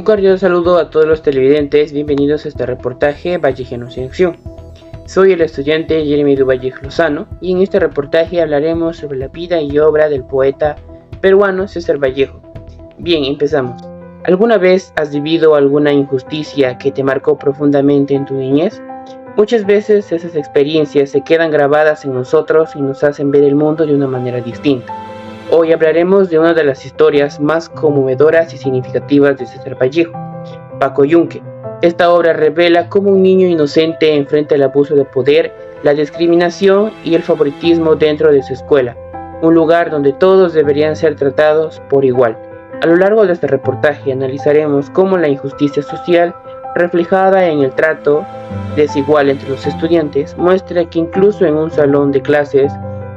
Un cordial saludo a todos los televidentes, bienvenidos a este reportaje Vallejianos en Acción. Soy el estudiante Jeremy Du Vallejo Lozano y en este reportaje hablaremos sobre la vida y obra del poeta peruano César Vallejo. Bien, empezamos. ¿Alguna vez has vivido alguna injusticia que te marcó profundamente en tu niñez? Muchas veces esas experiencias se quedan grabadas en nosotros y nos hacen ver el mundo de una manera distinta. Hoy hablaremos de una de las historias más conmovedoras y significativas de César Vallejo, Paco Yunque. Esta obra revela cómo un niño inocente enfrenta el abuso de poder, la discriminación y el favoritismo dentro de su escuela, un lugar donde todos deberían ser tratados por igual. A lo largo de este reportaje analizaremos cómo la injusticia social, reflejada en el trato desigual entre los estudiantes, muestra que incluso en un salón de clases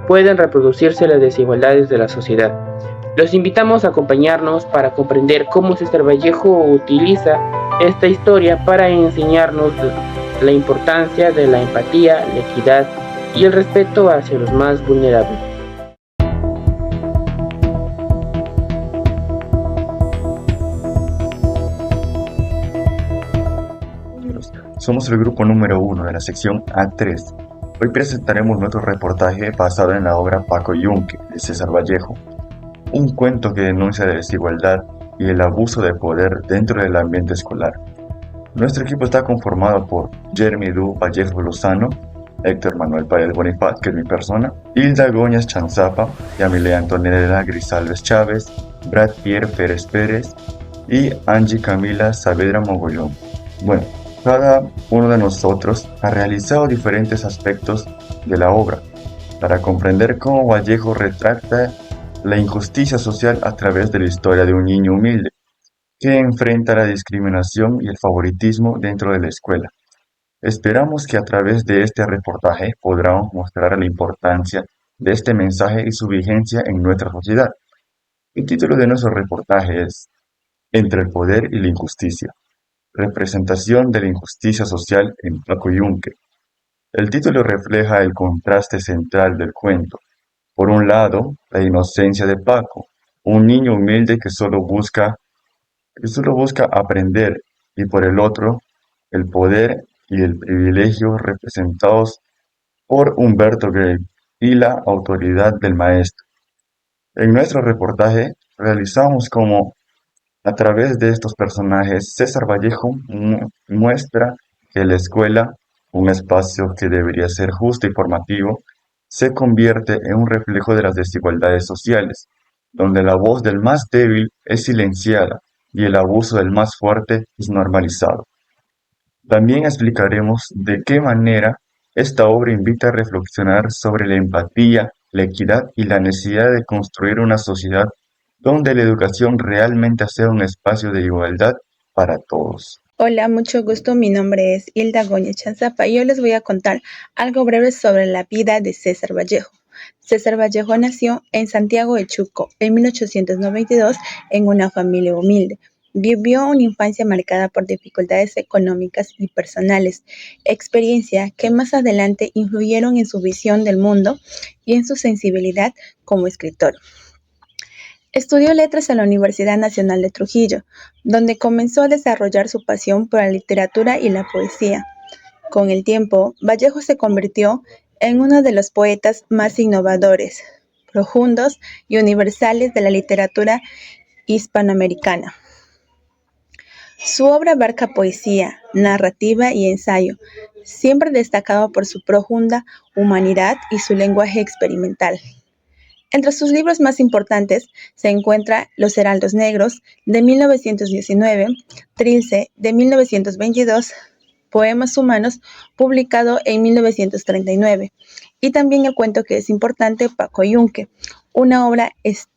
pueden reproducirse las desigualdades de la sociedad. Los invitamos a acompañarnos para comprender cómo César Vallejo utiliza esta historia para enseñarnos la importancia de la empatía, la equidad y el respeto hacia los más vulnerables. Somos el grupo número 1 de la sección A3. Hoy presentaremos nuestro reportaje basado en la obra Paco Yunque de César Vallejo, un cuento que denuncia la desigualdad y el abuso de poder dentro del ambiente escolar. Nuestro equipo está conformado por Jeremy Du Vallejo Lozano, Héctor Manuel Paredes Bonifaz, que es mi persona, Hilda Góñez Chanzapa, Yamile Antonella Grisalves Chávez, Brad Pierre Pérez Pérez y Angie Camila Saavedra Mogollón. Bueno, cada uno de nosotros ha realizado diferentes aspectos de la obra para comprender cómo Vallejo retrata la injusticia social a través de la historia de un niño humilde que enfrenta la discriminación y el favoritismo dentro de la escuela. Esperamos que a través de este reportaje podamos mostrar la importancia de este mensaje y su vigencia en nuestra sociedad. El título de nuestro reportaje es Entre el poder y la injusticia. Representación de la injusticia social en Paco Yunque. El título refleja el contraste central del cuento. Por un lado, la inocencia de Paco, un niño humilde que solo busca aprender, y por el otro, el poder y el privilegio representados por Humberto Gray y la autoridad del maestro. En nuestro reportaje realizamos cómo a través de estos personajes, César Vallejo muestra que la escuela, un espacio que debería ser justo y formativo, se convierte en un reflejo de las desigualdades sociales, donde la voz del más débil es silenciada y el abuso del más fuerte es normalizado. También explicaremos de qué manera esta obra invita a reflexionar sobre la empatía, la equidad y la necesidad de construir una sociedad donde la educación realmente sea un espacio de igualdad para todos. Hola, mucho gusto. Mi nombre es Hilda Góñez Chanzapa y hoy les voy a contar algo breve sobre la vida de César Vallejo. César Vallejo nació en Santiago de Chuco en 1892 en una familia humilde. Vivió una infancia marcada por dificultades económicas y personales, experiencias que más adelante influyeron en su visión del mundo y en su sensibilidad como escritor. Estudió letras en la Universidad Nacional de Trujillo, donde comenzó a desarrollar su pasión por la literatura y la poesía. Con el tiempo, Vallejo se convirtió en uno de los poetas más innovadores, profundos y universales de la literatura hispanoamericana. Su obra abarca poesía, narrativa y ensayo, siempre destacado por su profunda humanidad y su lenguaje experimental. Entre sus libros más importantes se encuentra Los Heraldos Negros, de 1919, Trilce, de 1922, Poemas Humanos, publicado en 1939, y también el cuento que es importante, Paco Yunque, una obra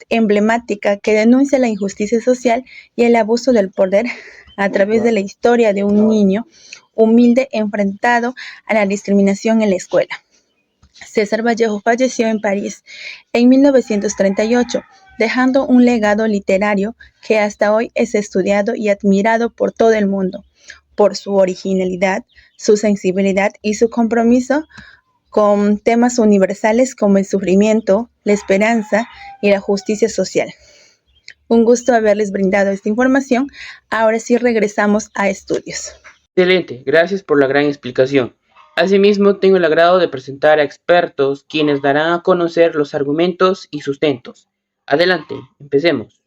emblemática que denuncia la injusticia social y el abuso del poder a través de la historia de un niño humilde enfrentado a la discriminación en la escuela. César Vallejo falleció en París en 1938, dejando un legado literario que hasta hoy es estudiado y admirado por todo el mundo, por su originalidad, su sensibilidad y su compromiso con temas universales como el sufrimiento, la esperanza y la justicia social. Un gusto haberles brindado esta información. Ahora sí regresamos a estudios. Excelente, gracias por la gran explicación. Asimismo, tengo el agrado de presentar a expertos quienes darán a conocer los argumentos y sustentos. Adelante, empecemos.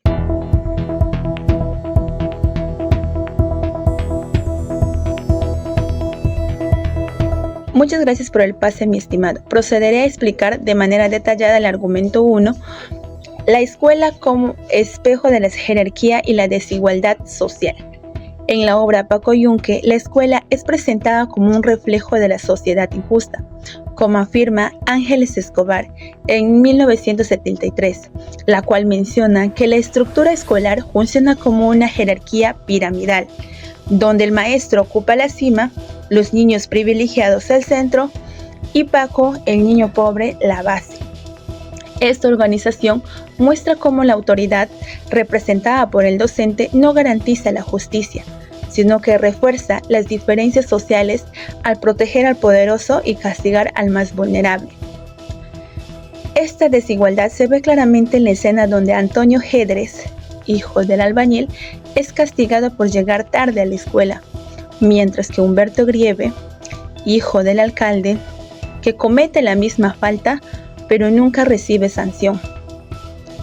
Muchas gracias por el pase, mi estimado. Procederé a explicar de manera detallada el argumento 1, la escuela como espejo de la jerarquía y la desigualdad social. En la obra Paco Yunque, la escuela es presentada como un reflejo de la sociedad injusta, como afirma Ángeles Escobar en 1973, la cual menciona que la estructura escolar funciona como una jerarquía piramidal, donde el maestro ocupa la cima, los niños privilegiados el centro y Paco, el niño pobre, la base. Esta organización muestra cómo la autoridad representada por el docente no garantiza la justicia, sino que refuerza las diferencias sociales al proteger al poderoso y castigar al más vulnerable. Esta desigualdad se ve claramente en la escena donde Antonio Gedres, hijo del albañil, es castigado por llegar tarde a la escuela, mientras que Humberto Grieve, hijo del alcalde, que comete la misma falta, pero nunca recibe sanción.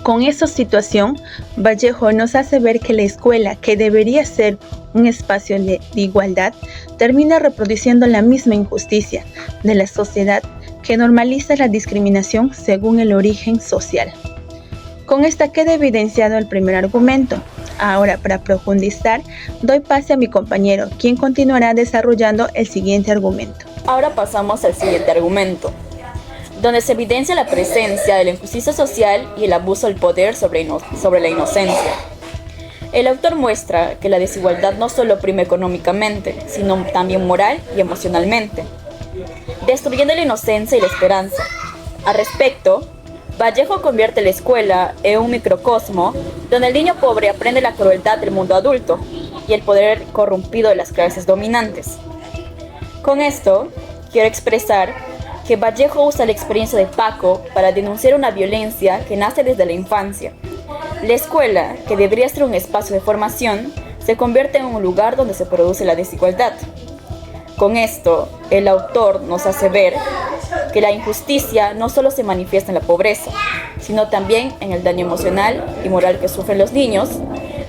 Con esta situación, Vallejo nos hace ver que la escuela, que debería ser un espacio de igualdad, termina reproduciendo la misma injusticia de la sociedad que normaliza la discriminación según el origen social. Con esta queda evidenciado el primer argumento. Ahora, para profundizar, doy pase a mi compañero, quien continuará desarrollando el siguiente argumento. Ahora pasamos al siguiente argumento, donde se evidencia la presencia de la injusticia social y el abuso del poder sobre la inocencia. El autor muestra que la desigualdad no solo oprime económicamente, sino también moral y emocionalmente, destruyendo la inocencia y la esperanza. Al respecto, Vallejo convierte la escuela en un microcosmo donde el niño pobre aprende la crueldad del mundo adulto y el poder corrompido de las clases dominantes. Con esto, quiero expresar que Vallejo usa la experiencia de Paco para denunciar una violencia que nace desde la infancia. La escuela, que debería ser un espacio de formación, se convierte en un lugar donde se produce la desigualdad. Con esto, el autor nos hace ver que la injusticia no solo se manifiesta en la pobreza, sino también en el daño emocional y moral que sufren los niños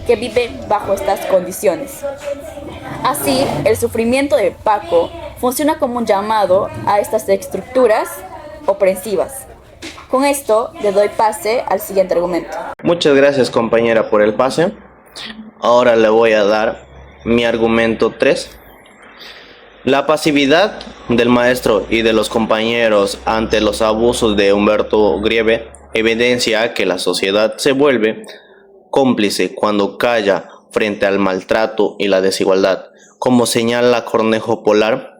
que viven bajo estas condiciones. Así, el sufrimiento de Paco funciona como un llamado a estas estructuras opresivas. Con esto, le doy pase al siguiente argumento. Muchas gracias, compañera, por el pase. Ahora le voy a dar mi argumento 3. La pasividad del maestro y de los compañeros ante los abusos de Humberto Grieve evidencia que la sociedad se vuelve cómplice cuando calla frente al maltrato y la desigualdad, como señala Cornejo Polar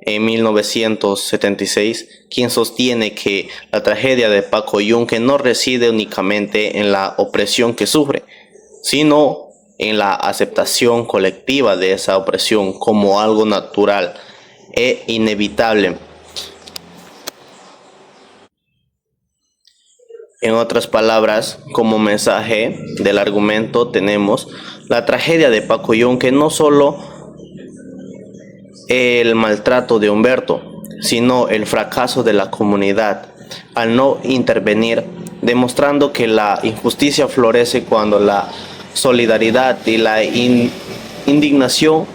en 1976, quien sostiene que la tragedia de Paco Yunque no reside únicamente en la opresión que sufre, sino en la aceptación colectiva de esa opresión como algo natural e inevitable. En otras palabras, como mensaje del argumento tenemos la tragedia de Paco Yunque, no solo el maltrato de Humberto, sino el fracaso de la comunidad al no intervenir, demostrando que la injusticia florece cuando la solidaridad y la indignación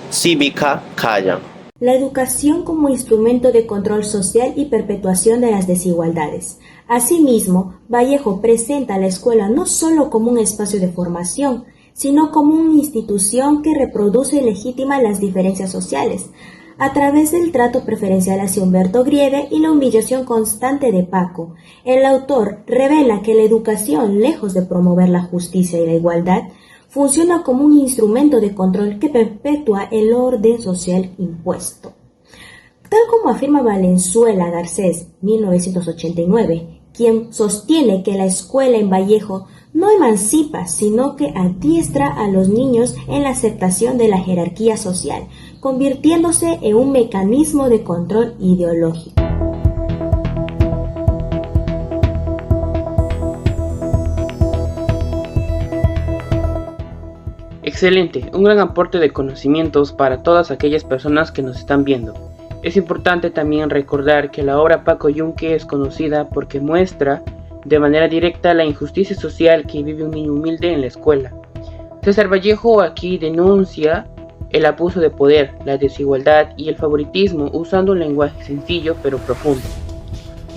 cívica callan. La educación como instrumento de control social y perpetuación de las desigualdades. Asimismo, Vallejo presenta a la escuela no solo como un espacio de formación, sino como una institución que reproduce y legitima las diferencias sociales, a través del trato preferencial hacia Humberto Grieve y la humillación constante de Paco. El autor revela que la educación, lejos de promover la justicia y la igualdad, funciona como un instrumento de control que perpetúa el orden social impuesto. Tal como afirma Valenzuela Garcés, 1989, quien sostiene que la escuela en Vallejo no emancipa, sino que adiestra a los niños en la aceptación de la jerarquía social, convirtiéndose en un mecanismo de control ideológico. Excelente, un gran aporte de conocimientos para todas aquellas personas que nos están viendo. Es importante también recordar que la obra Paco Yunque es conocida porque muestra de manera directa la injusticia social que vive un niño humilde en la escuela. César Vallejo aquí denuncia el abuso de poder, la desigualdad y el favoritismo usando un lenguaje sencillo pero profundo.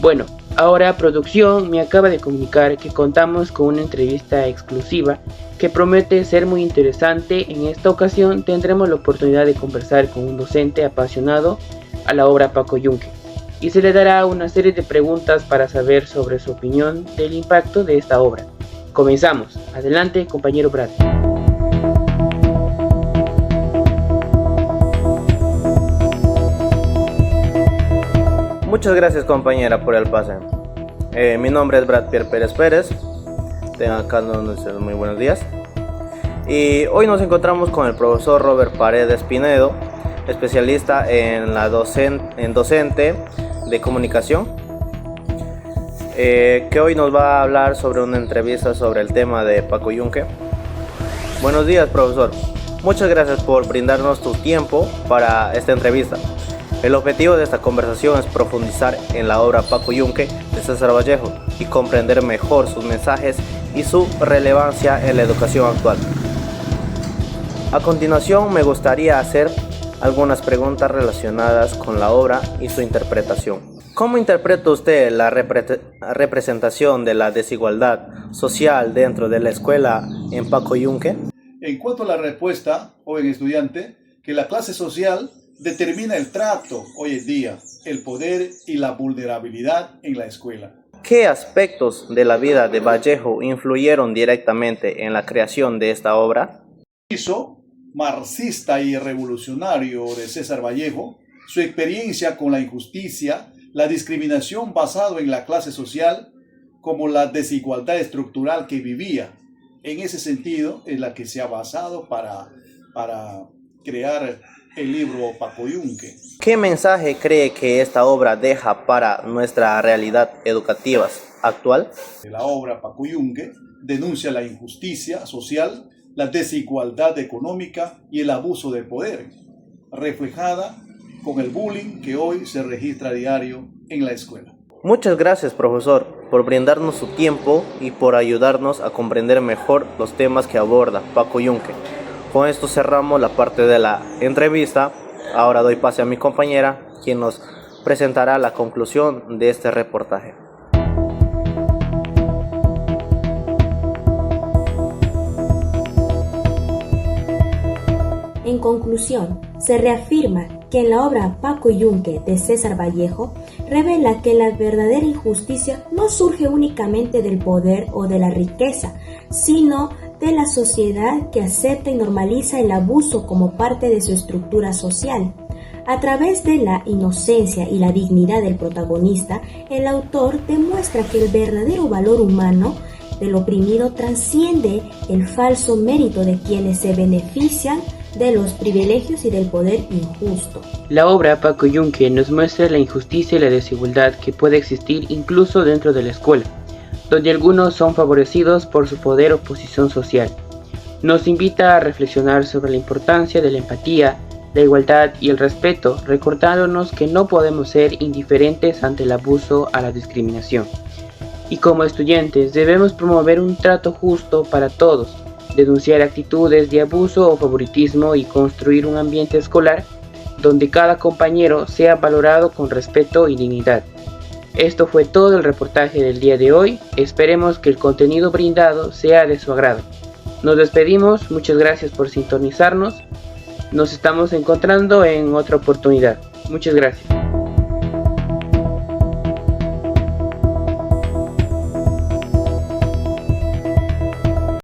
Bueno, ahora producción me acaba de comunicar que contamos con una entrevista exclusiva que promete ser muy interesante. En esta ocasión tendremos la oportunidad de conversar con un docente apasionado a la obra Paco Yunque y se le dará una serie de preguntas para saber sobre su opinión del impacto de esta obra. Comenzamos. Adelante, compañero Brad. Muchas gracias, compañera, por el pase. Mi nombre es Brad Pierre Pérez Pérez. Tengan acá muy buenos días. Y hoy nos encontramos con el profesor Robert Paredes Pinedo, especialista en docente de comunicación, que hoy nos va a hablar sobre una entrevista sobre el tema de Paco Yunque. Buenos días, profesor. Muchas gracias por brindarnos tu tiempo para esta entrevista. El objetivo de esta conversación es profundizar en la obra Paco Yunque de César Vallejo y comprender mejor sus mensajes y su relevancia en la educación actual. A continuación, me gustaría hacer algunas preguntas relacionadas con la obra y su interpretación. ¿Cómo interpreta usted la representación de la desigualdad social dentro de la escuela en Paco Yunque? En cuanto a la respuesta, joven estudiante, que la clase social determina el trato hoy en día, el poder y la vulnerabilidad en la escuela. ¿Qué aspectos de la vida de Vallejo influyeron directamente en la creación de esta obra? Marxista y revolucionario de César Vallejo, su experiencia con la injusticia, la discriminación basada en la clase social, como la desigualdad estructural que vivía. En ese sentido es la que se ha basado para crear el libro Paco Yunque. ¿Qué mensaje cree que esta obra deja para nuestra realidad educativa actual? La obra Paco Yunque denuncia la injusticia social, la desigualdad económica y el abuso de poder, reflejada con el bullying que hoy se registra a diario en la escuela. Muchas gracias, profesor, por brindarnos su tiempo y por ayudarnos a comprender mejor los temas que aborda Paco Yunque. Con esto cerramos la parte de la entrevista. Ahora doy pase a mi compañera, quien nos presentará la conclusión de este reportaje. En conclusión, se reafirma que en la obra Paco Yunque de César Vallejo revela que la verdadera injusticia no surge únicamente del poder o de la riqueza, sino de la sociedad que acepta y normaliza el abuso como parte de su estructura social. A través de la inocencia y la dignidad del protagonista, el autor demuestra que el verdadero valor humano del oprimido trasciende el falso mérito de quienes se benefician de los privilegios y del poder injusto. La obra Paco Yunque nos muestra la injusticia y la desigualdad que puede existir incluso dentro de la escuela, donde algunos son favorecidos por su poder o posición social. Nos invita a reflexionar sobre la importancia de la empatía, la igualdad y el respeto, recordándonos que no podemos ser indiferentes ante el abuso a la discriminación. Y como estudiantes debemos promover un trato justo para todos, denunciar actitudes de abuso o favoritismo y construir un ambiente escolar donde cada compañero sea valorado con respeto y dignidad. Esto fue todo el reportaje del día de hoy. Esperemos que el contenido brindado sea de su agrado. Nos despedimos, muchas gracias por sintonizarnos. Nos estamos encontrando en otra oportunidad. Muchas gracias.